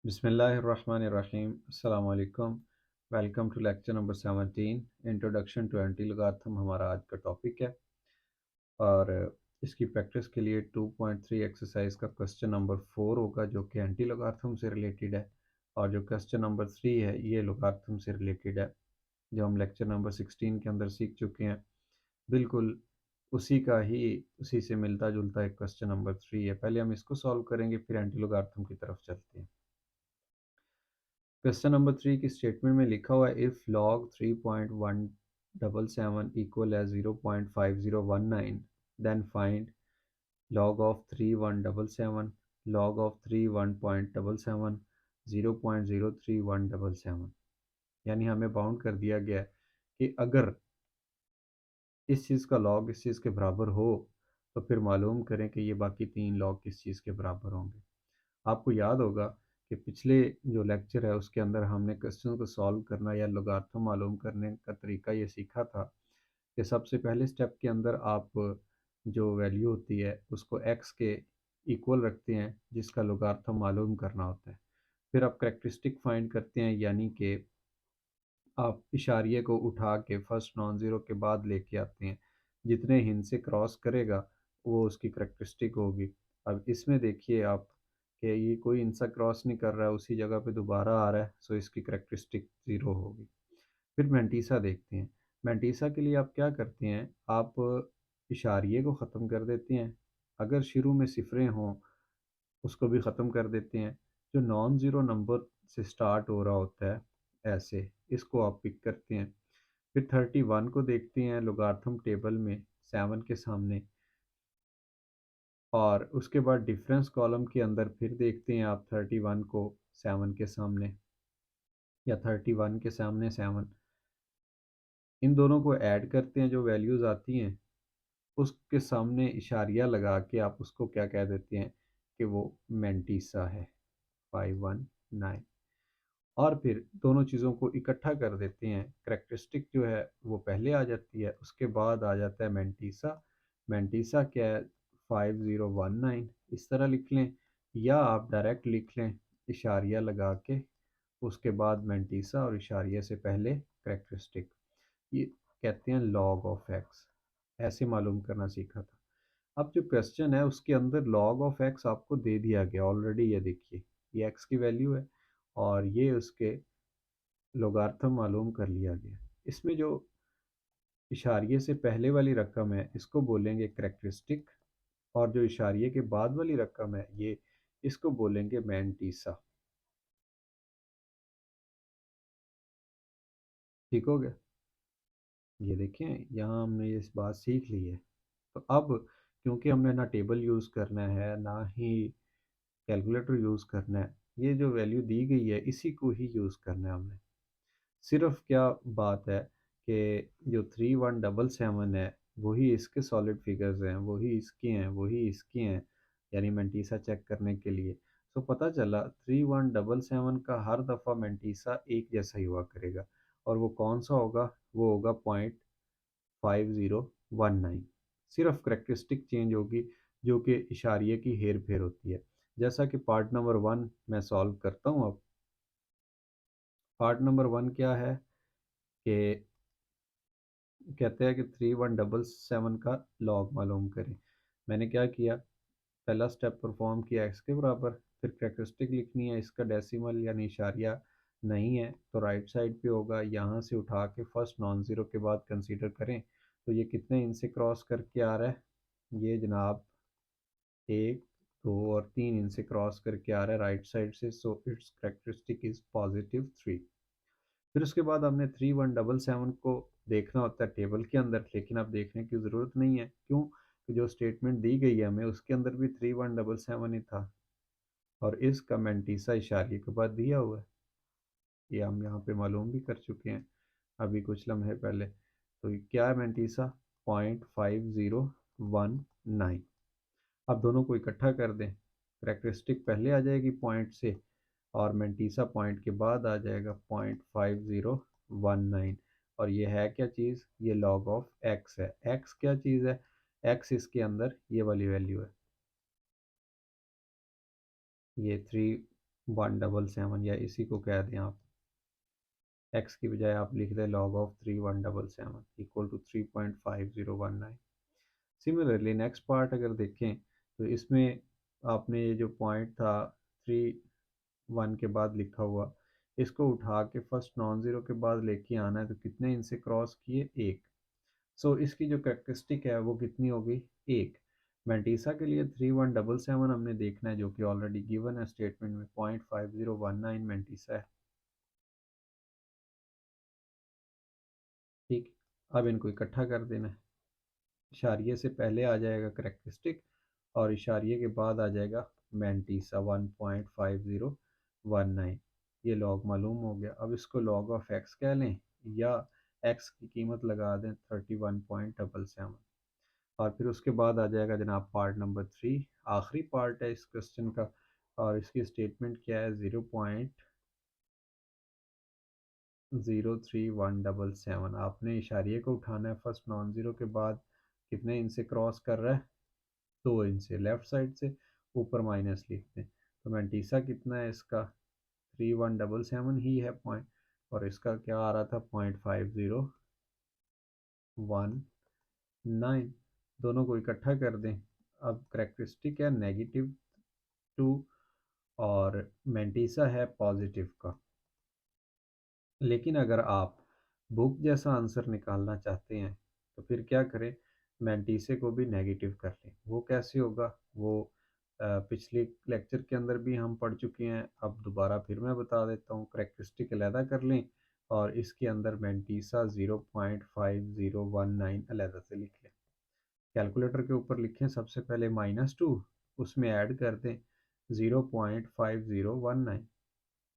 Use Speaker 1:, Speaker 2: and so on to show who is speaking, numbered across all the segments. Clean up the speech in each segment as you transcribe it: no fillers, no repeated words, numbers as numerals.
Speaker 1: बिस्मिल्लाहिर्रहमानिर्रहीम अस्सलाम वालेकुम। Welcome to lecture number 17 introduction to anti logarithm हमारा आज का टॉपिक है। और इसकी प्रैक्टिस के लिए 2.3 एक्सरसाइज का क्वेश्चन नंबर 4 होगा जो कि एंटी लॉगरिथम से रिलेटेड है। और जो क्वेश्चन नंबर 3 है ये लॉगरिथम से रिलेटेड है जो हम लेक्चर नंबर 16 के अंदर सीख चुके हैं। बिल्कुल उसी का ही उसी से मिलता जुलता एक क्वेश्चन नंबर 3 है। पहले हम इसको सॉल्व करेंगे फिर एंटी लॉगरिथम की तरफ चलते हैं। क्वेश्चन नंबर 3 की स्टेटमेंट में लिखा हुआ है इफ़ लॉग 3.177 इक्वल है 0.5019 then find log of 3177 log of 31.77 0.03177। यानी हमें बाउंड कर दिया गया है कि अगर इस चीज़ का लॉग इस चीज़ के बराबर हो तो फिर मालूम करें कि ये बाकी तीन लॉग किस चीज़ के बराबर होंगे। आपको याद होगा कि पिछले जो लेक्चर है उसके अंदर हमने क्वेश्चन को सॉल्व करना या लॉगरिथम मालूम करने का तरीका ये सीखा था कि सबसे पहले स्टेप के अंदर आप जो वैल्यू होती है उसको एक्स के इक्वल रखते हैं जिसका लॉगरिथम मालूम करना होता है। फिर आप कैरेक्टरिस्टिक फाइंड करते हैं यानी कि आप इशारिये को उठा के फर्स्ट नॉन ज़ीरो के बाद लेके आते हैं। जितने हिंद से क्रॉस करेगा वो उसकी करैक्टरिस्टिक होगी। अब इसमें देखिए आप कि ये कोई इनसा क्रॉस नहीं कर रहा है उसी जगह पे दोबारा आ रहा है, सो इसकी करैक्टरिस्टिक ज़ीरो होगी। फिर मैंटीसा देखते हैं। मैंटीसा के लिए आप क्या करते हैं, आप इशारिये को ख़त्म कर देते हैं। अगर शुरू में सिफरें हों उसको भी ख़त्म कर देते हैं। जो नॉन ज़ीरो नंबर से स्टार्ट हो रहा होता है ऐसे, इसको आप पिक करते हैं। फिर 31 को देखते हैं लॉगरिथम टेबल में 7 के सामने, और उसके बाद डिफरेंस कॉलम के अंदर फिर देखते हैं आप 31 को 7 के सामने या 31 के सामने 7। इन दोनों को ऐड करते हैं, जो वैल्यूज़ आती हैं उसके सामने इशारिया लगा के आप उसको क्या कह देते हैं कि वो मैंटीसा है 519। और फिर दोनों चीज़ों को इकट्ठा कर देते हैं। करैक्टरिस्टिक जो है वो पहले आ जाती है, उसके बाद आ जाता है मैंटीसा। मैंटीसा क्या है 5019, इस तरह लिख लें या आप डायरेक्ट लिख लें इशारिया लगा के, उसके बाद मैंटीसा और इशारिया से पहले करैक्टरिस्टिक। ये कहते हैं लॉग ऑफ एक्स। ऐसे मालूम करना सीखा था। अब जो क्वेश्चन है उसके अंदर लॉग ऑफ एक्स आपको दे दिया गया ऑलरेडी। ये देखिए ये एक्स की वैल्यू है और ये उसके लॉगरिथम मालूम कर लिया गया। इसमें जो इशारिये से पहले वाली रकम है इसको बोलेंगे करैक्टरिस्टिक, और जो इशारिये के बाद वाली रकम है ये इसको बोलेंगे मैंटीसा। ठीक हो गया। ये देखें यहाँ हमने ये इस बात सीख ली है। तो अब क्योंकि हमने ना टेबल यूज़ करना है ना ही कैलकुलेटर यूज़ करना है, ये जो वैल्यू दी गई है इसी को ही यूज़ करना है हमने। सिर्फ क्या बात है कि जो 3177 है वही इसके सॉलिड फिगर्स हैं, वही इसके हैं, वही इसके हैं, यानी मैंटीसा चेक करने के लिए। तो पता चला 3177 का हर दफ़ा मैंटीसा एक जैसा ही हुआ करेगा, और वो कौन सा होगा, वो होगा 0.5019। सिर्फ करेक्टरिस्टिक चेंज होगी जो कि इशारिये की हेर फेर होती है। जैसा कि पार्ट नंबर 1 मैं सॉल्व करता हूँ। अब पार्ट नंबर 1 क्या है कि कहते हैं कि 3177 का लॉग मालूम करें। मैंने क्या किया, पहला स्टेप परफॉर्म किया एक्स के बराबर, फिर कैरेक्टरिस्टिक लिखनी है, इसका डेसिमल यानी इशारिया नहीं है तो राइट साइड पे होगा, यहाँ से उठा के फर्स्ट नॉन ज़ीरो के बाद कंसीडर करें तो ये कितने इनसे क्रॉस करके आ रहा है, ये जनाब 1 2 और 3 इनसे क्रॉस करके आ रहा है राइट साइड से, सो इट्स कैरेक्टरिस्टिक इज़ +3। फिर उसके बाद हमने 3177 को देखना होता है टेबल के अंदर, लेकिन अब देखने की ज़रूरत नहीं है। क्यों? कि जो स्टेटमेंट दी गई है हमें उसके अंदर भी 3177 ही था, और इसका मैंटीसा इशारे के बाद दिया हुआ है। ये हम यहाँ पे मालूम भी कर चुके हैं अभी कुछ लम्हे पहले। तो ये क्या है मैंटीसा 0.5019। अब दोनों को इकट्ठा कर दें, करेक्टरिस्टिक पहले आ जाएगी पॉइंट से और मैंटीसा पॉइंट के बाद आ जाएगा 0.5019। और ये है क्या चीज़, ये लॉग ऑफ एक्स है। एक्स क्या चीज़ है, एक्स इसके अंदर ये वाली वैल्यू है, ये 177, या इसी को कह दें आप x की बजाय आप लिख दें log of 3177 equal to 3.5019। Similarly next part अगर देखें तो इसमें आपने ये जो पॉइंट था 3 1 के बाद लिखा हुआ, इसको उठा के फर्स्ट नॉन ज़ीरो के बाद लेके आना है, तो कितने इनसे क्रॉस किए, एक। सो इसकी जो करेक्टरिस्टिक है वो कितनी होगी, एक। मेंटीसा के लिए 3177 हमने देखना है, जो कि ऑलरेडी गिवन है स्टेटमेंट में, 0.5019 मेंटीसा है। ठीक, अब इनको इकट्ठा कर देना है। इशारिये से पहले आ जाएगा करेक्टरिस्टिक और इशारिये के बाद आ जाएगा मेंटीसा 1.5019। ये लॉग मालूम हो गया। अब इसको लॉग ऑफ एक्स कह लें या एक्स की कीमत लगा दें 31.77, और फिर उसके बाद आ जाएगा जनाब पार्ट नंबर 3, आखिरी पार्ट है इस क्वेश्चन का, और इसकी स्टेटमेंट क्या है, 0.03177। आपने इशारिये को उठाना है फर्स्ट नॉन ज़ीरो के बाद, कितने इनसे क्रॉस कर रहा है, दो इनसे लेफ़्ट साइड से, ऊपर माइनस लिख दें। तो मेंटीसा कितना है इसका, 3177 ही है पॉइंट, और इसका क्या आ रहा था, 0.5019। दोनों को इकट्ठा कर दें। अब करेक्टरिस्टिक है -2 और मेंटीसा है पॉजिटिव का। लेकिन अगर आप बुक जैसा आंसर निकालना चाहते हैं तो फिर क्या करें, मेंटीसे को भी नेगेटिव कर लें। वो कैसे होगा, वो पिछले लेक्चर के अंदर भी हम पढ़ चुके हैं, अब दोबारा फिर मैं बता देता हूँ। करेक्टरिस्टिक अलहदा कर लें और इसके अंदर मेंटीसा 0.5019 अलहदा से लिख लें। कैलकुलेटर के ऊपर लिखें सबसे पहले -2, उसमें ऐड कर दें 0.5019।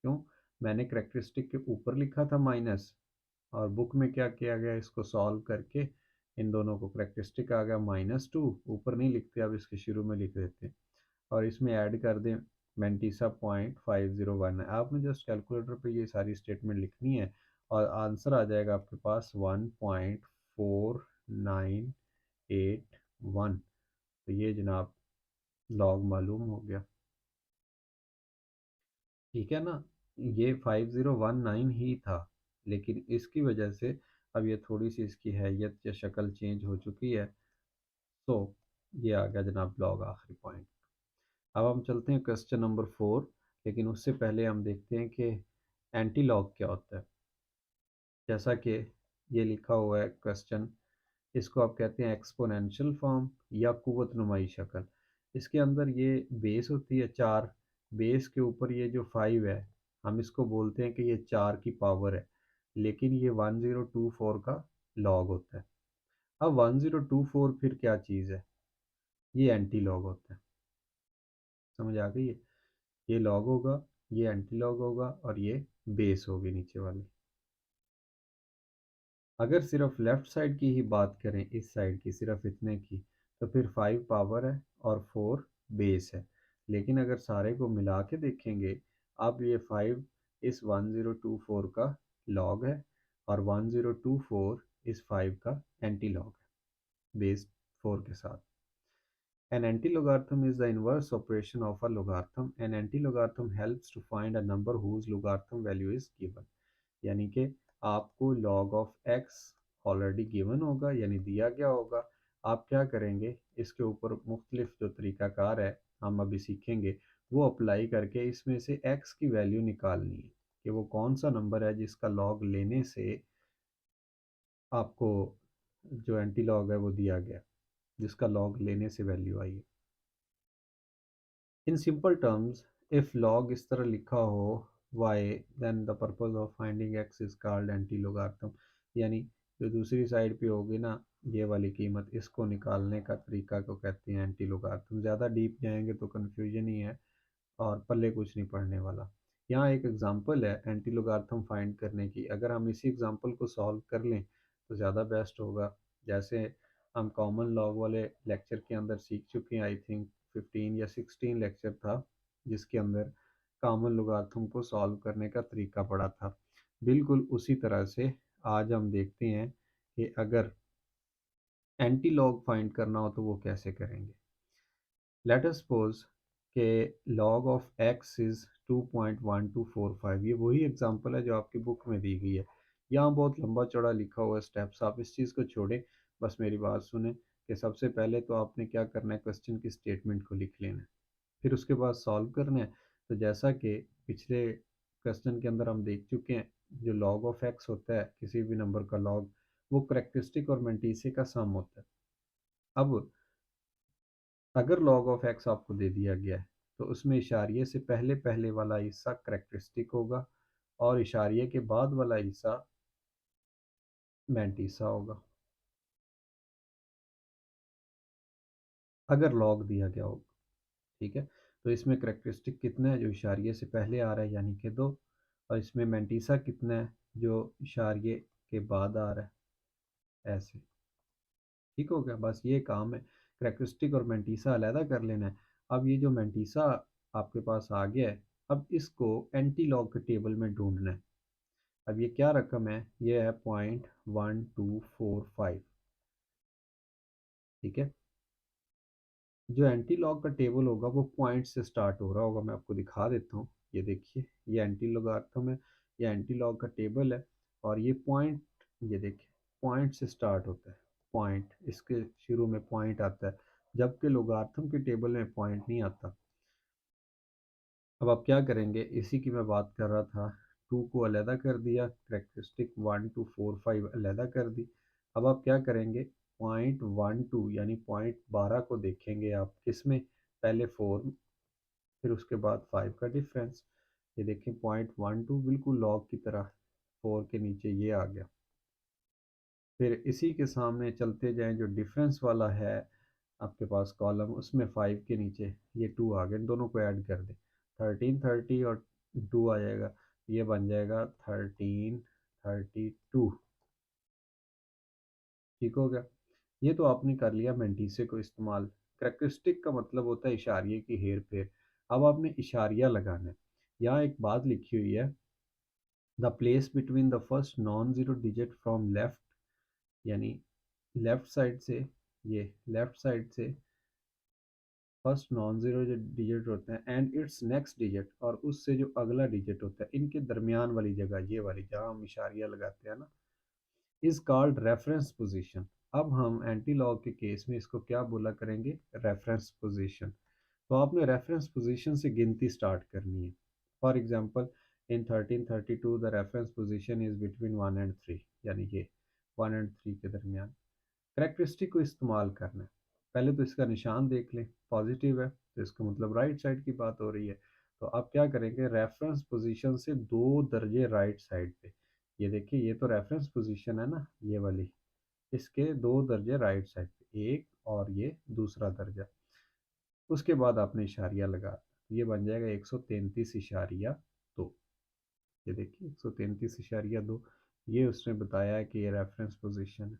Speaker 1: क्यों, मैंने करेक्टरिस्टिक के ऊपर लिखा था माइनस, और बुक में क्या किया गया, इसको सॉल्व करके इन दोनों को, करेक्टरिस्टिक आ गया -2, ऊपर नहीं लिखते, अब इसके शुरू में लिख देते, और इसमें ऐड कर दें मेंटीसा 0.501 है। आपने जस्ट कैलकुलेटर पे ये सारी स्टेटमेंट लिखनी है और आंसर आ जाएगा आपके पास 1.4981। तो ये जनाब लॉग मालूम हो गया। ठीक है ना, ये 5019 ही था, लेकिन इसकी वजह से अब ये थोड़ी सी इसकी हैयत या शक्ल चेंज हो चुकी है। तो ये आ गया जनाब लॉग, आखिरी पॉइंट। अब हम चलते हैं क्वेश्चन नंबर 4, लेकिन उससे पहले हम देखते हैं कि एंटी लॉग क्या होता है। जैसा कि ये लिखा हुआ है क्वेश्चन, इसको आप कहते हैं एक्सपोनेंशियल फॉर्म या कुव्वत नुमाई शक्ल। इसके अंदर ये बेस होती है 4, बेस के ऊपर ये जो 5 है, हम इसको बोलते हैं कि ये 4 की पावर है, लेकिन ये 1024 का लॉग होता है। अब 1024 फिर क्या चीज़ है, ये एंटी लॉग होता है। समझ आ गई है, ये लॉग होगा, ये एंटी लॉग होगा, और ये बेस होगी नीचे वाली। अगर सिर्फ लेफ़्ट साइड की ही बात करें, इस साइड की सिर्फ इतने की, तो फिर 5 पावर है और 4 बेस है। लेकिन अगर सारे को मिला के देखेंगे, अब ये 5 इस 1024 का लॉग है, और 1024 इस 5 का एंटी लॉग है बेस 4 के साथ। An anti-logarithm is the inverse operation of a logarithm. An anti-logarithm helps to find a number whose logarithm value is given. यानी कि आपको log of x already given होगा, यानी दिया गया होगा। आप क्या करेंगे, इसके ऊपर मुख्तलिफ जो तरीक़ाकार है हम अभी सीखेंगे, वो अप्लाई करके इसमें से x की वैल्यू निकालनी है कि वो कौन सा नंबर है जिसका लॉग लेने से आपको जो एंटी लॉग है वो दिया गया, जिसका लॉग लेने से वैल्यू आई है। In simple terms, if log इस तरह लिखा हो y, then the purpose of finding x is called anti logarithm. यानी जो दूसरी साइड पे होगी ना, ये वाली कीमत, इसको निकालने का तरीका को कहते हैं एंटी लोगारिथम। ज़्यादा डीप जाएंगे तो कन्फ्यूजन ही है और पल्ले कुछ नहीं पढ़ने वाला। यहाँ एक एग्जांपल है एंटी लोगारिथम फाइंड करने की। अगर हम इसी एग्जांपल को सॉल्व कर लें तो ज़्यादा बेस्ट होगा। जैसे हम कॉमन लॉग वाले लेक्चर के अंदर सीख चुके हैं, आई थिंक 15 या 16 लेक्चर था जिसके अंदर कॉमन लोगारिथम को सॉल्व करने का तरीका पड़ा था। बिल्कुल उसी तरह से आज हम देखते हैं कि अगर एंटी लॉग फाइंड करना हो तो वो कैसे करेंगे। लेट अस सपोज कि log ऑफ x इज़ 2.1245। ये वही एग्जांपल है जो आपकी बुक में दी गई है। यहाँ बहुत लंबा चौड़ा लिखा हुआ है स्टेप्स, आप इस चीज़ को छोड़ें, बस मेरी बात सुने कि सबसे पहले तो आपने क्या करना है, क्वेश्चन की स्टेटमेंट को लिख लेना है, फिर उसके बाद सॉल्व करना है। तो जैसा कि पिछले क्वेश्चन के अंदर हम देख चुके हैं, जो लॉग ऑफ एक्स होता है किसी भी नंबर का लॉग, वो करेक्टरिस्टिक और मेंटीसे का सम होता है। अब अगर लॉग ऑफ एक्स आपको दे दिया गया है तो उसमें इशारिये से पहले पहले वाला हिस्सा करेक्टरिस्टिक होगा और इशारिये के बाद वाला हिस्सा मेंटीसा होगा, अगर लॉग दिया गया होगा। ठीक है, तो इसमें करेक्टरिस्टिक कितना है जो इशारिये से पहले आ रहा है यानी कि 2, और इसमें मेंटीसा कितना है जो इशारिये के बाद आ रहा है, ऐसे। ठीक हो गया, बस ये काम है, करेक्टरिस्टिक और मेंटीसा अलहदा कर लेना है। अब ये जो मेंटीसा आपके पास आ गया है, अब इसको एंटी लॉग के टेबल में ढूंढना है। अब ये क्या रकम है, ये है 0.1245। ठीक है, जो एंटी लॉग का टेबल होगा वो पॉइंट से स्टार्ट हो रहा होगा, मैं आपको दिखा देता हूँ। ये देखिए, ये एंटी लॉगरिथम है, ये एंटी लॉग का टेबल है, और ये पॉइंट, ये देखिए पॉइंट से स्टार्ट होता है, पॉइंट, इसके शुरू में पॉइंट आता है, जबकि लॉगरिथम के टेबल में पॉइंट नहीं आता। अब आप क्या करेंगे, इसी की मैं बात कर रहा था, 2 को अलहदा कर दिया, करेक्टरिस्टिक 1245 अलहदा कर दी। अब आप क्या करेंगे, 0.12 यानी 0.12 को देखेंगे आप किसमें, पहले 4, फिर उसके बाद 5 का डिफरेंस। ये देखें 0.12 बिल्कुल लॉग की तरह 4 के नीचे ये आ गया। फिर इसी के सामने चलते जाएं, जो डिफरेंस वाला है आपके पास कॉलम, उसमें 5 के नीचे ये 2 आ गए, इन दोनों को ऐड कर दें, 1330 और 2 आ जाएगा, ये बन जाएगा 1332। ठीक हो गया, ये तो आपने कर लिया मेंटीसे को इस्तेमाल। करेक्टरिस्टिक का मतलब होता है इशारिये की हेर फेर। अब आपने इशारिया लगाना है, यहाँ एक बात लिखी हुई है, the place between the first non zero digit from left, यानी लेफ्ट साइड से, ये लेफ्ट साइड से फर्स्ट नॉन ज़ीरो जो डिजिट होते हैं एंड इट्स नेक्स्ट डिजिट, और उससे जो अगला डिजिट होता है, इनके दरमियान वाली जगह, ये वाली जहाँ हम इशारिया लगाते हैं ना, इज़ कॉल्ड रेफरेंस पोजीशन। अब हम एंटी लॉग के केस में इसको क्या बोला करेंगे, रेफरेंस पोजीशन। तो आपने रेफरेंस पोजीशन से गिनती स्टार्ट करनी है। For example, in 1332 the reference position is between 1 and 3, यानी कि 1 एंड 3 के दरमियान। करेक्टरिस्टिक को इस्तेमाल करना है, पहले तो इसका निशान देख लें, पॉजिटिव है तो इसका मतलब राइट साइड की बात हो रही है। तो आप क्या करेंगे, रेफरेंस पोजीशन से 2 दर्जे राइट साइड पे, ये देखिए ये तो रेफरेंस पोजीशन है ना, ये वाली, इसके 2 दर्जे राइट साइड पे, एक और ये दूसरा दर्जा, उसके बाद आपने इशारिया लगा, ये बन जाएगा 133.2। ये देखिए 133.2, ये उसने बताया है कि ये रेफरेंस पोजीशन है।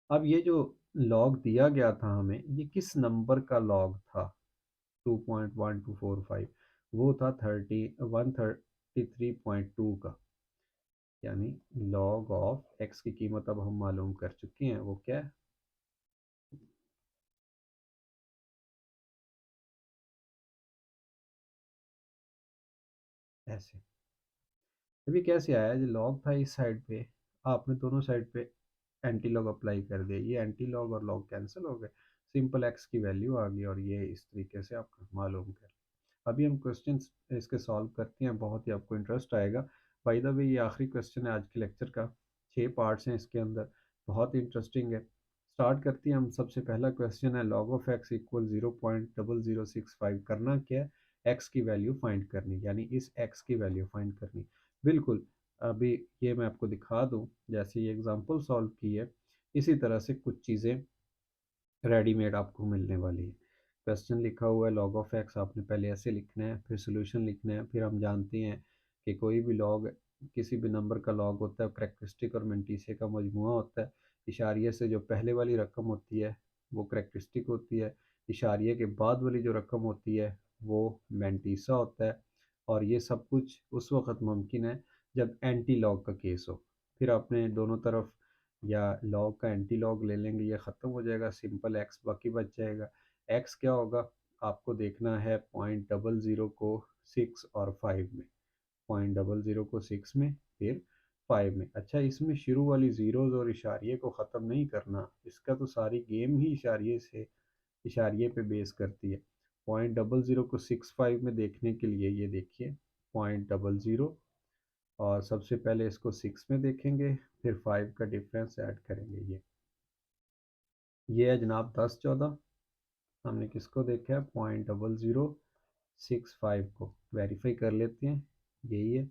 Speaker 1: अब ये जो लॉग दिया गया था हमें, ये किस नंबर का लॉग था, 2.1245, वो था 133.2 का, यानी लॉग ऑफ एक्स की कीमत अब हम मालूम कर चुके हैं, वो क्या है, ऐसे। अभी कैसे आया, जो लॉग था इस साइड पे, आपने दोनों साइड पे एंटी लॉग अप्लाई कर दिया, ये एंटी लॉग और लॉग कैंसिल हो गए, सिंपल एक्स की वैल्यू आ गई, और ये इस तरीके से आप मालूम कर। अभी हम क्वेश्चन इसके सॉल्व करते हैं, बहुत ही आपको इंटरेस्ट आएगा। बाय द वे, ये आखिरी क्वेश्चन है आज के लेक्चर का, 6 पार्ट्स हैं इसके अंदर, बहुत ही इंटरेस्टिंग है। स्टार्ट करते हैं हम, सबसे पहला क्वेश्चन है, लॉग ऑफ एक्स इक्वल 0.0065, करना क्या है, एक्स की वैल्यू फाइंड करनी, यानी इस एक्स की वैल्यू फाइंड करनी। बिल्कुल, अभी ये मैं आपको दिखा दूँ, जैसे ये एग्जांपल सॉल्व की है, इसी तरह से कुछ चीज़ें रेडीमेड आपको मिलने वाली है। क्वेश्चन लिखा हुआ है लॉग ऑफ एक्स, आपने पहले ऐसे लिखना है, फिर सोल्यूशन लिखना है, फिर हम जानते हैं कि कोई भी लॉग, किसी भी नंबर का लॉग होता है करेक्टरिस्टिक और मेंटीसे का मजमुआ होता है। इशारिये से जो पहले वाली रकम होती है वो करेक्टरिस्टिक होती है, इशारिये के बाद वाली जो रकम होती है वो मेंटीसा होता है, और ये सब कुछ उस वक़्त मुमकिन है जब एंटी लॉग का केस हो। फिर आपने दोनों तरफ या लॉग का एंटी लॉग ले लेंगे, ये ख़त्म हो जाएगा, सिंपल एक्स बाकी बच जाएगा। एक्स क्या होगा, आपको देखना है 0.00 को 6 और 5 में, 0.00 को 6 में, फिर 5 में। अच्छा, इसमें शुरू वाली ज़ीरोज़ और इशारिये को ख़त्म नहीं करना, इसका तो सारी गेम ही इशारिये पे बेस करती है। 0.00 को 6 5 में देखने के लिए ये देखिए 0.00, और सबसे पहले इसको 6 में देखेंगे, फिर 5 का डिफरेंस ऐड करेंगे। ये है जनाब 10 14। हमने किसको देखा है? 0.0065 को। वेरीफाई कर लेते हैं, यही है।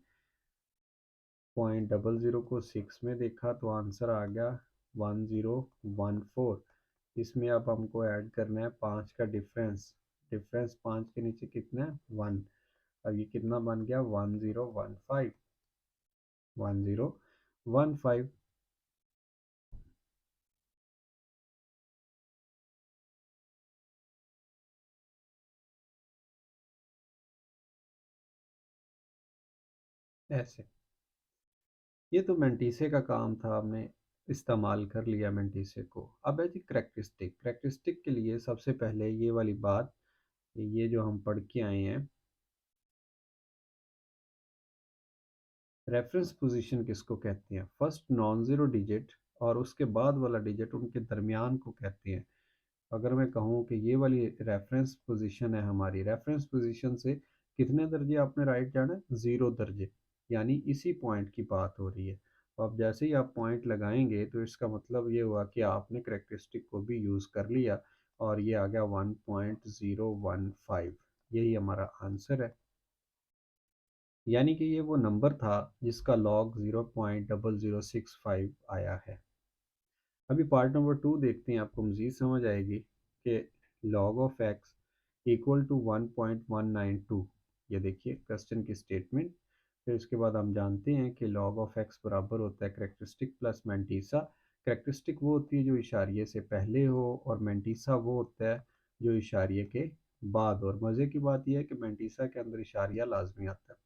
Speaker 1: 0.00 को 6 में देखा तो आंसर आ गया 1014। इसमें अब हमको ऐड करना है 5 का डिफरेंस। डिफरेंस 5 के नीचे कितना है? 1। अब ये कितना बन गया? 1015। 1015। ऐसे ये तो मेंटीसे का काम था, हमने इस्तेमाल कर लिया मेंटीसे को। अब है जी करेक्टरिस्टिक। करेक्टरिस्टिक के लिए सबसे पहले ये वाली बात, ये जो हम पढ़ के आए हैं, रेफरेंस पोजीशन किसको कहते हैं? फर्स्ट नॉन ज़ीरो डिजिट और उसके बाद वाला डिजिट, उनके दरमियान को कहते हैं। अगर मैं कहूँ कि ये वाली रेफरेंस पोजीशन है हमारी, रेफरेंस पोजीशन से कितने दर्जे आपने राइट जाना है? 0 दर्जे, यानी इसी पॉइंट की बात हो रही है। तो अब जैसे ही आप पॉइंट लगाएंगे तो इसका मतलब ये हुआ कि आपने करेक्टरिस्टिक को भी यूज़ कर लिया, और ये आ गया 1.015। यही हमारा आंसर है, यानी कि ये वो नंबर था जिसका लॉग 0.0065 आया है। अभी पार्ट नंबर 2 देखते हैं, आपको मज़ीद समझ आएगी कि log of x equal to 1.192। ये देखिए क्वेश्चन की स्टेटमेंट। फिर इसके बाद हम जानते हैं कि log ऑफ एक्स बराबर होता है करेक्टरिस्टिक प्लस मेंटीसा। करेक्टरिस्टिक वो होती है जो इशारिये से पहले हो, और मेंटीसा वो होता है जो इशारिये के बाद। और मज़े की बात यह है कि मेंटीसा के अंदर इशारिया लाजमी आता है।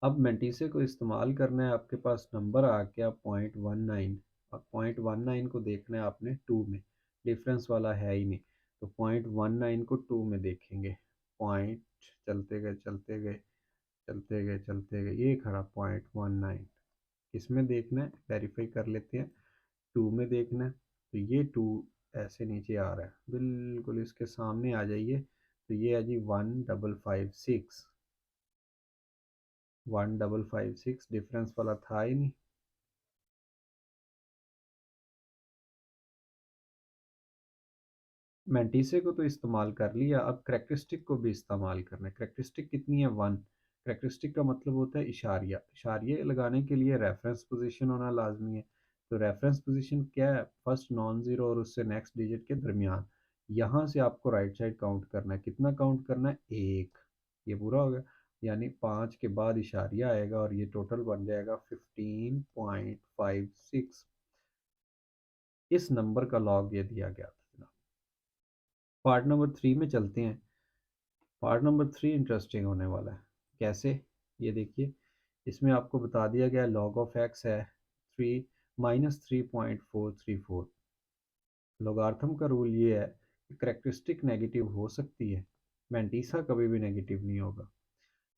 Speaker 1: अब मेंटीसे को इस्तेमाल करना है, आपके पास नंबर आ गया 0.19। अब 0.19 को देखना है आपने 2 में, डिफरेंस वाला है ही नहीं, तो 0.19 को 2 में देखेंगे। पॉइंट चलते गए चलते गए चलते गए चलते गए, ये खड़ा 0.19। किसमें देखना है? वेरीफाई कर लेते हैं। 2 में देखना है, तो ये 2 ऐसे नीचे आ रहा है, बिल्कुल इसके सामने आ जाइए, तो ये है जी 1556। 1556 डिफरेंस वाला था ही नहीं। मेंटीसे को तो इस्तेमाल कर लिया, अब करेक्टरिस्टिक को भी इस्तेमाल करना है। करेक्टरिस्टिक कितनी है? 1। करेक्टरिस्टिक का मतलब होता है इशारिया। इशारिये लगाने के लिए रेफरेंस पोजीशन होना लाजमी है। तो रेफरेंस पोजीशन क्या है? फर्स्ट नॉन ज़ीरो और उससे नेक्स्ट डिजिट के दरमियान। यहाँ से आपको राइट साइड काउंट करना है। कितना काउंट करना है? 1। ये पूरा हो गया, यानी 5 के बाद इशारिया आएगा और ये टोटल बन जाएगा 15.56। इस नंबर का लॉग ये दिया गया था। पार्ट नंबर 3 में चलते हैं। पार्ट नंबर 3 इंटरेस्टिंग होने वाला है। कैसे? ये देखिए, इसमें आपको बता दिया गया लॉग ऑफ एक्स है 3 -3.434। लोगार्थम का रूल ये है कि करेक्टरिस्टिक नेगेटिव हो सकती है, मेंटीसा कभी भी नेगेटिव नहीं होगा।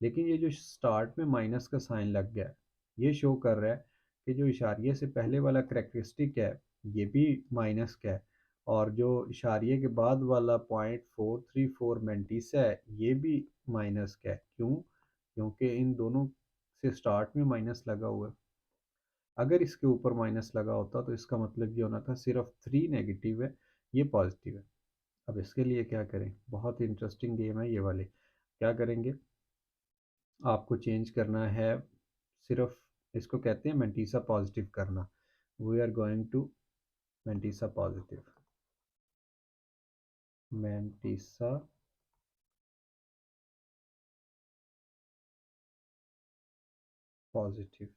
Speaker 1: लेकिन ये जो स्टार्ट में माइनस का साइन लग गया है, ये शो कर रहा है कि जो इशारिये से पहले वाला करेक्टरिस्टिक है ये भी माइनस का है, और जो इशारिये के बाद वाला 0.434 मेंटीसा है ये भी माइनस का है। क्यों? क्योंकि इन दोनों से स्टार्ट में माइनस लगा हुआ है। अगर इसके ऊपर माइनस लगा होता तो इसका मतलब ये होना था सिर्फ 3 नेगेटिव है, ये पॉजिटिव है। अब इसके लिए क्या करें? बहुत ही इंटरेस्टिंग गेम है ये वाले। क्या करेंगे? आपको चेंज करना है, सिर्फ इसको कहते हैं मेंटीसा पॉजिटिव करना। We are going to mantissa positive. Mantissa positive,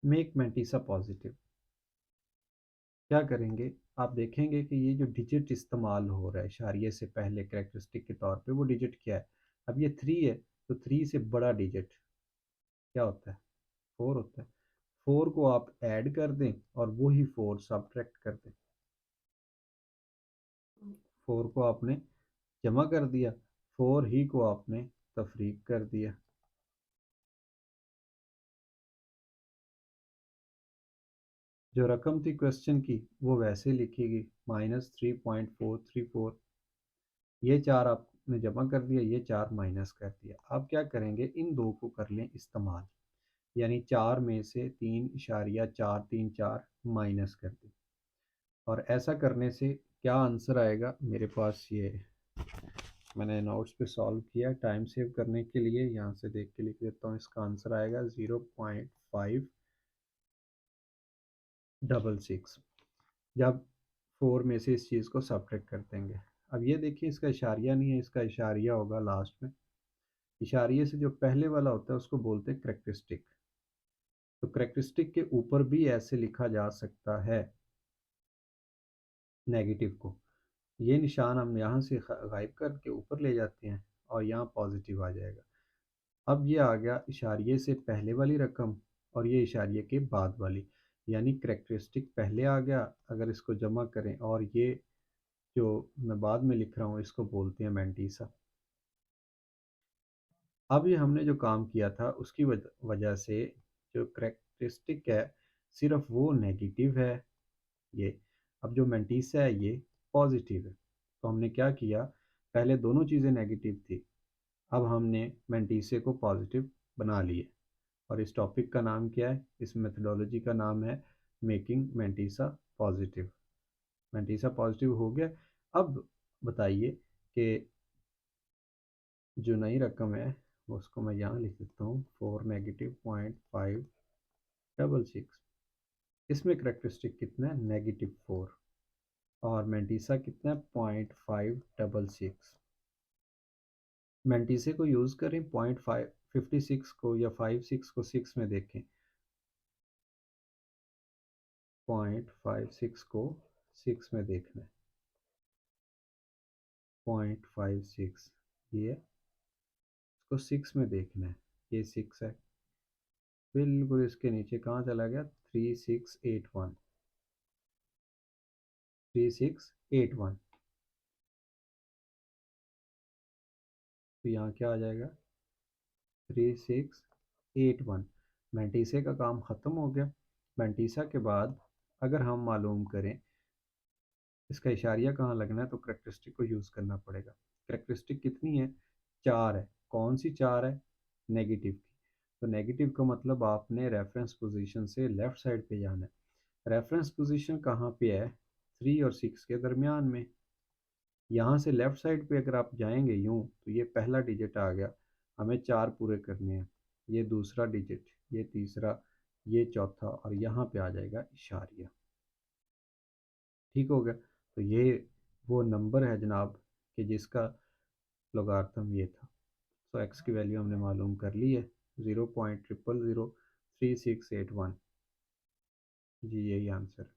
Speaker 1: make mantissa positive. क्या करेंगे? आप देखेंगे कि ये जो डिजिट इस्तेमाल हो रहा है इशारिये से पहले करेक्टरिस्टिक के तौर पे, वो डिजिट क्या है? अब ये 3 है, तो 3 से बड़ा डिजिट क्या होता है? 4 होता है। 4 को आप ऐड कर दें और वही 4 सब्ट्रैक्ट कर दें। 4 को आपने जमा कर दिया, 4 ही को आपने तफरीक कर दिया। जो रकम थी क्वेश्चन की वो वैसे लिखी गई -3.434। ये 4 आपने जमा कर दिया, ये 4 माइनस कर दिया। अब क्या करेंगे, इन दो को कर लें इस्तेमाल, यानी 4 में से 3.434 माइनस कर दें। और ऐसा करने से क्या आंसर आएगा, मेरे पास ये मैंने नोट्स पे सॉल्व किया टाइम सेव करने के लिए, यहाँ से देख के लिख देता हूँ। इसका आंसर आएगा 0.566 जब 4 में से इस चीज़ को सब्ट्रैक्ट कर देंगे। अब ये देखिए, इसका इशारिया नहीं है, इसका इशारिया होगा लास्ट में। इशारिये से जो पहले वाला होता है उसको बोलते हैं करेक्टरिस्टिक। तो करेक्टरिस्टिक के ऊपर भी ऐसे लिखा जा सकता है नेगेटिव को। ये निशान हम यहाँ से गायब करके ऊपर ले जाते हैं और यहाँ पॉजिटिव आ जाएगा। अब ये आ गया इशारिये से पहले वाली रकम और ये इशारिये के बाद वाली, यानी करेक्टरिस्टिक पहले आ गया। अगर इसको जमा करें, और ये जो मैं बाद में लिख रहा हूँ इसको बोलते हैं मैंटीसा। अब ये हमने जो काम किया था उसकी वजह से जो करेक्टरिस्टिक है सिर्फ वो नेगेटिव है ये। अब जो मैंटीसा है ये पॉजिटिव है। तो हमने क्या किया, पहले दोनों चीज़ें नेगेटिव थी, अब हमने मैंटीसे को पॉजिटिव बना लिए। और इस टॉपिक का नाम क्या है, इस मेथडोलॉजी का नाम है making mantissa positive. Mantissa positive हो गया। अब बताइए कि जो नई रकम है उसको मैं यहाँ लिख देता हूँ 4-.566। इसमें करेक्टरिस्टिक कितना है, -4, और मैंटीसा कितना है 0.566। मैंटीसे को यूज़ करें 0.556 को या 56 को 6 में देखें। 0.56 को 6 में देखना है, 0.56 ये इसको 6 में देखना है, ये 6 है। बिल्कुल इसके नीचे कहाँ चला गया, 3681, 3681। तो यहाँ क्या आ जाएगा, 3681। मैंटीसे का काम ख़त्म हो गया। मैंटीसा के बाद अगर हम मालूम करें इसका इशारिया कहाँ लगना है, तो करेक्टरिस्टिक को यूज़ करना पड़ेगा। करेक्टरिस्टिक कितनी है, 4 है। कौन सी 4 है, नेगेटिव की। तो नेगेटिव का मतलब आपने रेफरेंस पोजीशन से लेफ़्ट साइड पे जाना है। रेफरेंस पोजीशन कहाँ पे है, 3 और 6 के दरमियान में। यहाँ से लेफ़्ट साइड पे अगर आप जाएंगे यूँ, तो ये पहला डिजिट आ गया, हमें 4 पूरे करने हैं। ये दूसरा डिजिट, ये तीसरा, ये चौथा, और यहाँ पे आ जाएगा इशारिया। ठीक हो गया। तो ये वो नंबर है जनाब कि जिसका लोगार्थम ये था। तो एक्स की वैल्यू हमने मालूम कर ली है, 0.000368 जी, यही आंसर।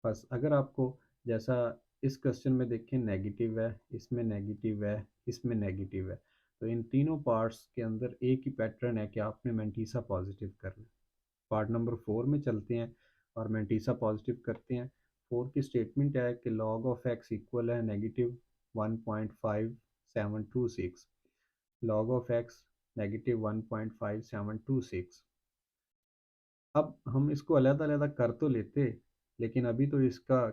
Speaker 1: बस अगर आपको जैसा इस क्वेश्चन में देखें, नेगेटिव है, इसमें नेगेटिव है, इसमें नेगेटिव है, तो इन तीनों पार्ट्स के अंदर एक ही पैटर्न है कि आपने मैंटीसा पॉजिटिव करना है। पार्ट नंबर 4 में चलते हैं और मैंटीसा पॉजिटिव करते हैं। 4 की स्टेटमेंट है कि लॉग ऑफ एक्स इक्वल है -1.5726। Log of x -1.5726। अब हम इसको अलग-अलग कर तो लेते, लेकिन अभी तो इसका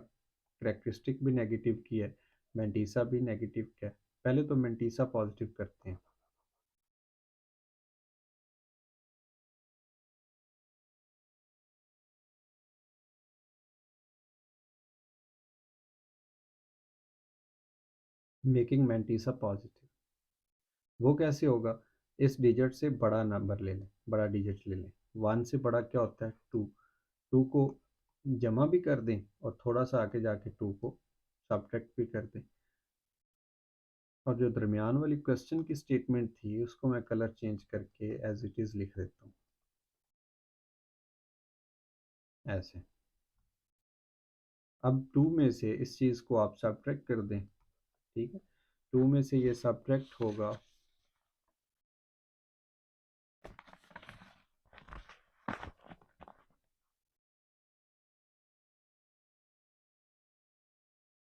Speaker 1: करेक्टरिस्टिक भी नेगेटिव की है, मैंटीसा भी नेगेटिव का है। पहले तो मैंटीसा पॉजिटिव करते हैं। मेकिंग मैंटीसा पॉजिटिव वो कैसे होगा, इस डिजिट से बड़ा नंबर ले लें, बड़ा डिजिट ले लें। 1 से बड़ा क्या होता है, 2। 2 को जमा भी कर दें और थोड़ा सा आगे जाके 2 को सब्ट्रैक्ट भी कर दें। और जो दरमियान वाली क्वेश्चन की स्टेटमेंट थी उसको मैं कलर चेंज करके एज इट इज़ लिख देता हूँ ऐसे। अब 2 में से इस चीज़ को आप सब्ट्रैक्ट कर दें, ठीक है। 2 में से ये सब्ट्रैक्ट होगा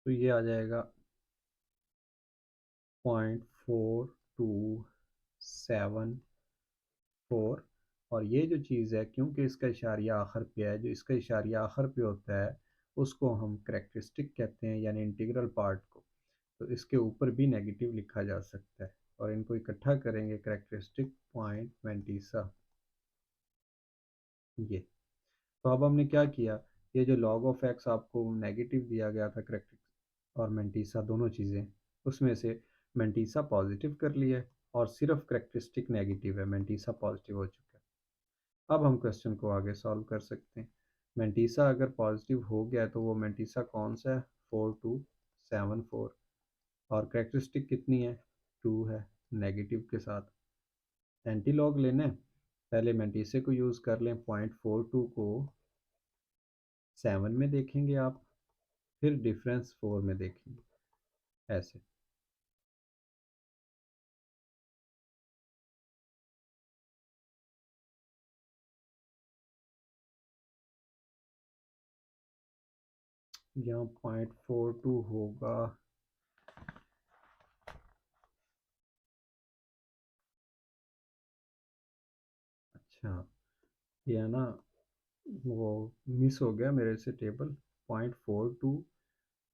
Speaker 1: तो ये आ जाएगा 0.4274। और ये जो चीज़ है, क्योंकि इसका इशारिया आखिर पे है, जो इसका इशारिया आखिर पे होता है उसको हम करेक्टरिस्टिक कहते हैं, यानी इंटीग्रल पार्ट को। तो इसके ऊपर भी नेगेटिव लिखा जा सकता है, और इनको इकट्ठा करेंगे करेक्टरिस्टिक पॉइंट मैंटीसा। ये तो अब हमने क्या किया, ये जो लॉग ऑफ एक्स आपको नेगेटिव दिया गया था करेक्ट और मैंटीसा दोनों चीज़ें, उसमें से मैंटीसा पॉजिटिव कर लिया है और सिर्फ करेक्टरिस्टिक नेगेटिव है, मैंटीसा पॉजिटिव हो चुका है। अब हम क्वेश्चन को आगे सॉल्व कर सकते हैं। मैंटीसा अगर पॉजिटिव हो गया तो वो मैंटीसा कौन सा है, 4274। और करेक्टरिस्टिक कितनी है, 2 है, नेगेटिव के साथ। एंटी लॉग लेना है, पहले मैंटीसे को यूज़ कर लें, 0.42 को 7 में देखेंगे आप, फिर डिफरेंस 4 में देखेंगे, ऐसे। यहाँ 0.42 होगा, अच्छा ये है ना, वो मिस हो गया मेरे से टेबल। 0.42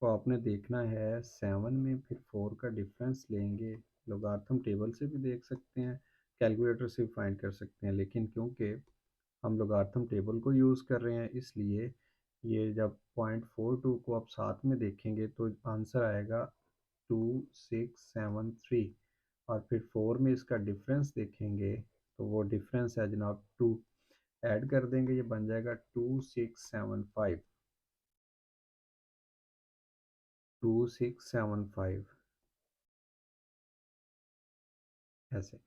Speaker 1: को आपने देखना है 7 में, फिर 4 का डिफरेंस लेंगे। लोगार्थम टेबल से भी देख सकते हैं, कैलकुलेटर से भी फाइंड कर सकते हैं, लेकिन क्योंकि हम लोगार्थम टेबल को यूज़ कर रहे हैं, इसलिए ये जब 0.42 को आप साथ में देखेंगे तो आंसर आएगा 2673। और फिर 4 में इसका डिफरेंस देखेंगे तो वो डिफरेंस है जनाब 2, ऐड कर देंगे, ये बन जाएगा 2675। 2675 ऐसे।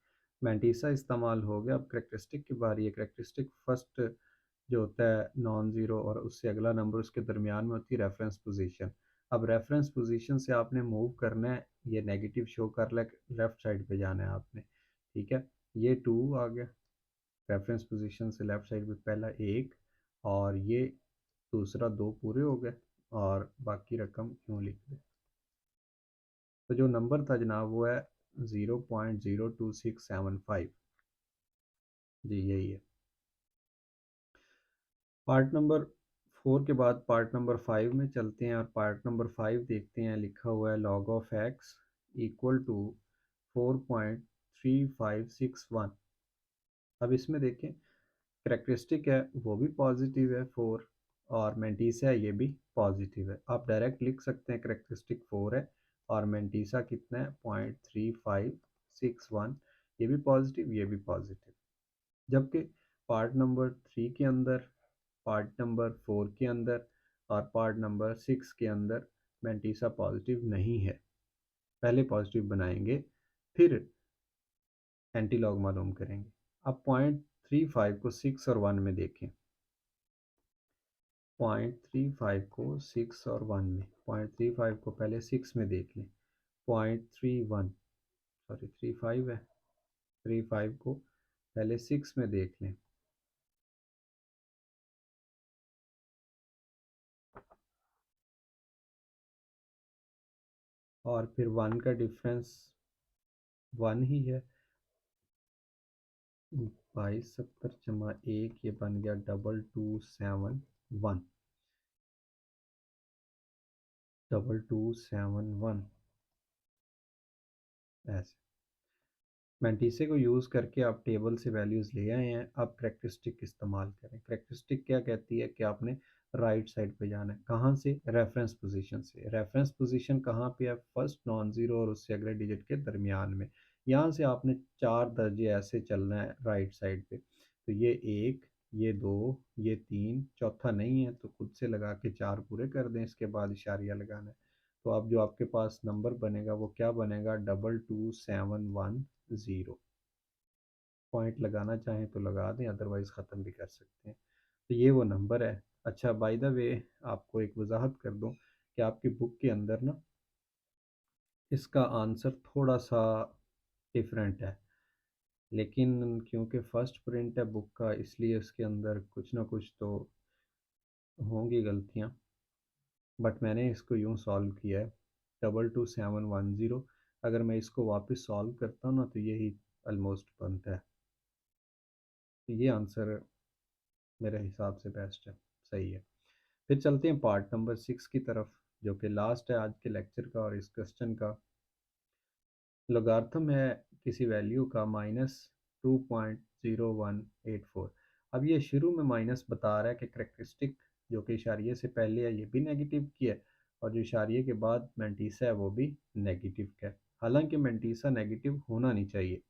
Speaker 1: मैंटीसा इस्तेमाल हो गया, अब करेक्टरिस्टिक की बारी है। करेक्टरिस्टिक फर्स्ट जो होता है नॉन ज़ीरो, और उससे अगला नंबर उसके दरमियान में होती है रेफरेंस पोजीशन। अब रेफरेंस पोजीशन से आपने मूव करना है, ये नेगेटिव शो कर ले, लेफ़्ट साइड पे जाना है आपने, ठीक है। ये 2 आ गया, रेफरेंस पोजीशन से लेफ़्ट साइड पे पहला एक, और ये दूसरा 2 पूरे हो गए, और बाकी रकम यूँ लिख दें। तो जो नंबर था जनाब वो है 0.02675। जी यही है। पार्ट नंबर 4 के बाद पार्ट नंबर 5 में चलते हैं, और पार्ट नंबर 5 देखते हैं। लिखा हुआ है log of x equal to 4.3561। अब इसमें देखें, करेक्टरिस्टिक है वो भी पॉजिटिव है 4, और मैंटीसा है ये भी पॉजिटिव है। आप डायरेक्ट लिख सकते हैं करेक्टरिस्टिक 4 है और मैंटीसा कितना है 0.3561। ये भी पॉजिटिव, ये भी पॉजिटिव। जबकि पार्ट नंबर 3 के अंदर, पार्ट नंबर 4 के अंदर और पार्ट नंबर 6 के अंदर मैंटीसा पॉजिटिव नहीं है। पहले पॉजिटिव बनाएंगे, फिर एंटी लॉग मालूम करेंगे। अब 0.35 को 6 और 1 में देखें। 0.35 को 6 और 1 में, 0.35 को पहले 6 में देख लें। 0.31, सॉरी 35 है, 35 को पहले 6 में देख लें, और फिर 1 का डिफरेंस 1 ही है। 2270 जमा 1, ये बन गया 2271। 2271 ऐसे। मैंटीसे को यूज़ करके आप टेबल से वैल्यूज़ ले आए हैं, अब करेक्टरिस्टिक इस्तेमाल करें। करेक्टरिस्टिक क्या कहती है कि आपने राइट साइड पे जाना है, कहाँ से, रेफरेंस पोजीशन से। रेफरेंस पोजीशन कहाँ पे है, फर्स्ट नॉन ज़ीरो और उससे अगले डिजिट के दरमियान में। यहाँ से आपने 4 दर्जे ऐसे चलना है राइट साइड पे। तो ये 1, ये 2, ये 3, चौथा नहीं है तो खुद से लगा के 4 पूरे कर दें, इसके बाद इशारिया लगाना है। तो अब जो आपके पास नंबर बनेगा वो क्या बनेगा, 22710। पॉइंट लगाना चाहें तो लगा दें, अदरवाइज़ ख़त्म भी कर सकते हैं। तो ये वो नंबर है। अच्छा बाय द वे, आपको एक वजाहत कर दूं कि आपकी बुक के अंदर ना इसका आंसर थोड़ा सा डिफरेंट है, लेकिन क्योंकि फ़र्स्ट प्रिंट है बुक का, इसलिए इसके अंदर कुछ ना कुछ तो होंगी गलतियाँ। बट मैंने इसको यूँ सॉल्व किया है 22710। अगर मैं इसको वापस सॉल्व करता हूँ ना तो यही ऑलमोस्ट बनता है। तो ये आंसर मेरे हिसाब से बेस्ट है, सही है। फिर चलते हैं पार्ट नंबर 6 की तरफ, जो कि लास्ट है आज के लेक्चर का और इस क्वेश्चन का। लॉगरिथम है किसी वैल्यू का -2.0184। अब ये शुरू में माइनस बता रहा है कि करेक्टरिस्टिक जो कि इशारिये से पहले है ये भी नेगेटिव की है, और जो इशारिये के बाद मैंटीसा है वो भी नेगेटिव का है। हालांकि मैंटीसा नेगेटिव होना नहीं चाहिए।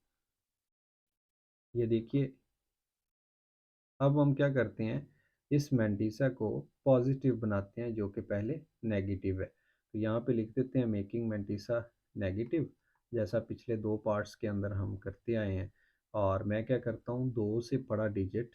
Speaker 1: ये देखिए, अब हम क्या करते हैं, इस मैंटीसा को पॉजिटिव बनाते हैं जो कि पहले नेगेटिव है। तो यहाँ पे लिख देते हैं मेकिंग मैंटीसा नेगेटिव, जैसा पिछले दो पार्ट्स के अंदर हम करते आए हैं। और मैं क्या करता हूँ, दो से बड़ा डिजिट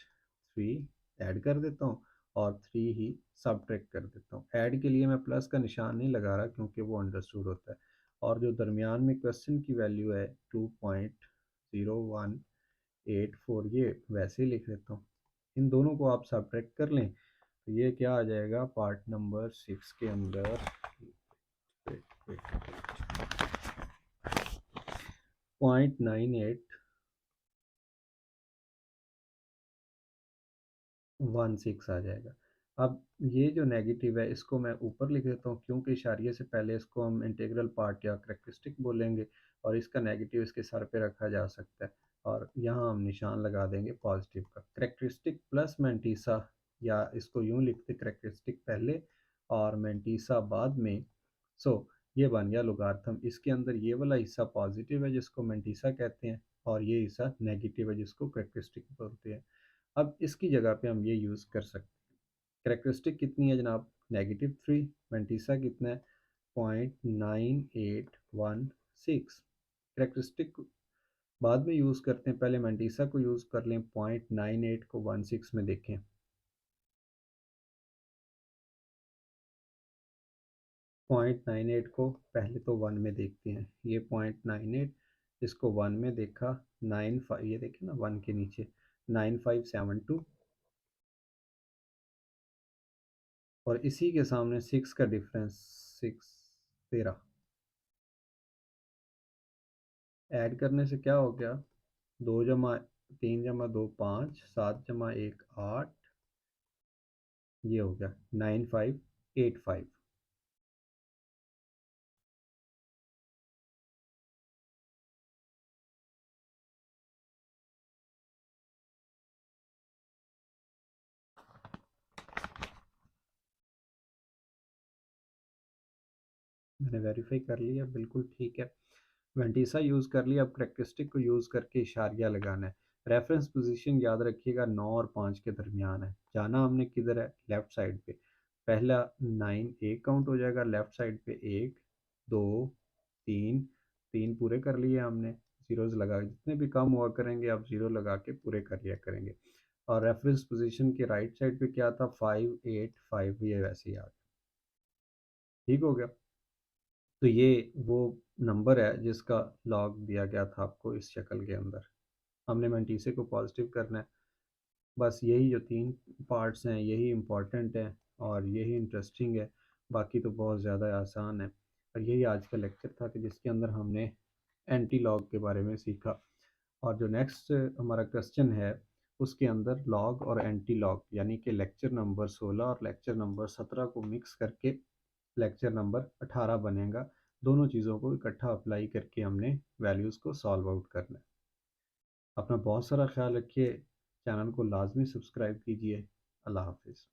Speaker 1: 3 ऐड कर देता हूँ और 3 ही सब्ट्रैक्ट कर देता हूँ। ऐड के लिए मैं प्लस का निशान नहीं लगा रहा क्योंकि वो अंडरस्टूड होता है। और जो दरमियान में क्वेश्चन की वैल्यू है 2.0184, ये वैसे ही लिख देता हूँ। इन दोनों को आप सब्ट्रैक्ट कर लें तो ये क्या आ जाएगा पार्ट नंबर 6 के अंदर, 0.9816 आ जाएगा। अब ये जो नेगेटिव है इसको मैं ऊपर लिख देता हूँ क्योंकि इशारिये से पहले इसको हम इंटीग्रल पार्ट या करेक्टरिस्टिक बोलेंगे, और इसका नेगेटिव इसके सर पे रखा जा सकता है। और यहाँ हम निशान लगा देंगे पॉजिटिव का, करेक्टरिस्टिक प्लस मैंटीसा, या इसको यूँ लिखते करेक्टरिस्टिक पहले और मैंटीसा बाद में। सो ये बन गया लोगार्थम। इसके अंदर ये वाला हिस्सा पॉजिटिव है जिसको मैंटीसा कहते हैं, और ये हिस्सा नेगेटिव है जिसको करेक्टरिस्टिक बोलते हैं। अब इसकी जगह पे हम ये यूज़ कर सकते हैं। करेक्टरिस्टिक कितनी है जनाब, -3। मैंटीसा कितना है, 0.9816। करेक्टरिस्टिक बाद में यूज़ करते हैं, पहले मैंटीसा को यूज़ कर लें। 0.98 को 16 में देखें, 0.98 को पहले तो 1 में देखते हैं। ये 0.98, इसको 1 में देखा, 95, ये देखें ना 1 के नीचे 9572, और इसी के सामने 6 का डिफरेंस 6 13। ऐड करने से क्या हो गया, 2 जमा 3 जमा 2 5, 7 जमा 1 8, ये हो गया 9585। मैंने वेरीफाई कर लिया, बिल्कुल ठीक है। वेंटीसा यूज़ कर लिया, अब करेक्टरिस्टिक को यूज़ करके इशारिया लगाना है। रेफरेंस पोजीशन याद रखिएगा 9 और 5 के दरमियान है। जाना हमने किधर है, लेफ़्ट साइड पे। पहला 9 एक काउंट हो जाएगा, लेफ़्ट साइड पे 1 2 3, 3 पूरे कर लिए हमने। ज़ीरोज़ लगा के जितने भी कम हुआ करेंगे आप ज़ीरो लगा के पूरे कर लिया करेंगे। और रेफरेंस पोजीशन के राइट साइड पे क्या था, 5 8 5, ये वैसे ही आ गया। ठीक हो गया। तो ये वो नंबर है जिसका लॉग दिया गया था आपको इस शक्ल के अंदर। हमने मैंटीसे को पॉजिटिव करना है। बस यही जो 3 पार्ट्स हैं यही इम्पॉर्टेंट हैं और यही इंटरेस्टिंग है, बाकी तो बहुत ज़्यादा आसान है। और यही आज का लेक्चर था कि जिसके अंदर हमने एंटी लॉग के बारे में सीखा। और जो नेक्स्ट हमारा क्वेश्चन है उसके अंदर लॉग और एंटी लॉग, यानी कि लेक्चर नंबर 16 और लेक्चर नंबर 17 को मिक्स करके लेक्चर नंबर 18 बनेगा। दोनों चीज़ों को इकट्ठा अप्लाई करके हमने वैल्यूज़ को सॉल्व आउट करना है। अपना बहुत सारा ख्याल रखिए, चैनल को लाजमी सब्सक्राइब कीजिए। अल्लाह हाफिज़।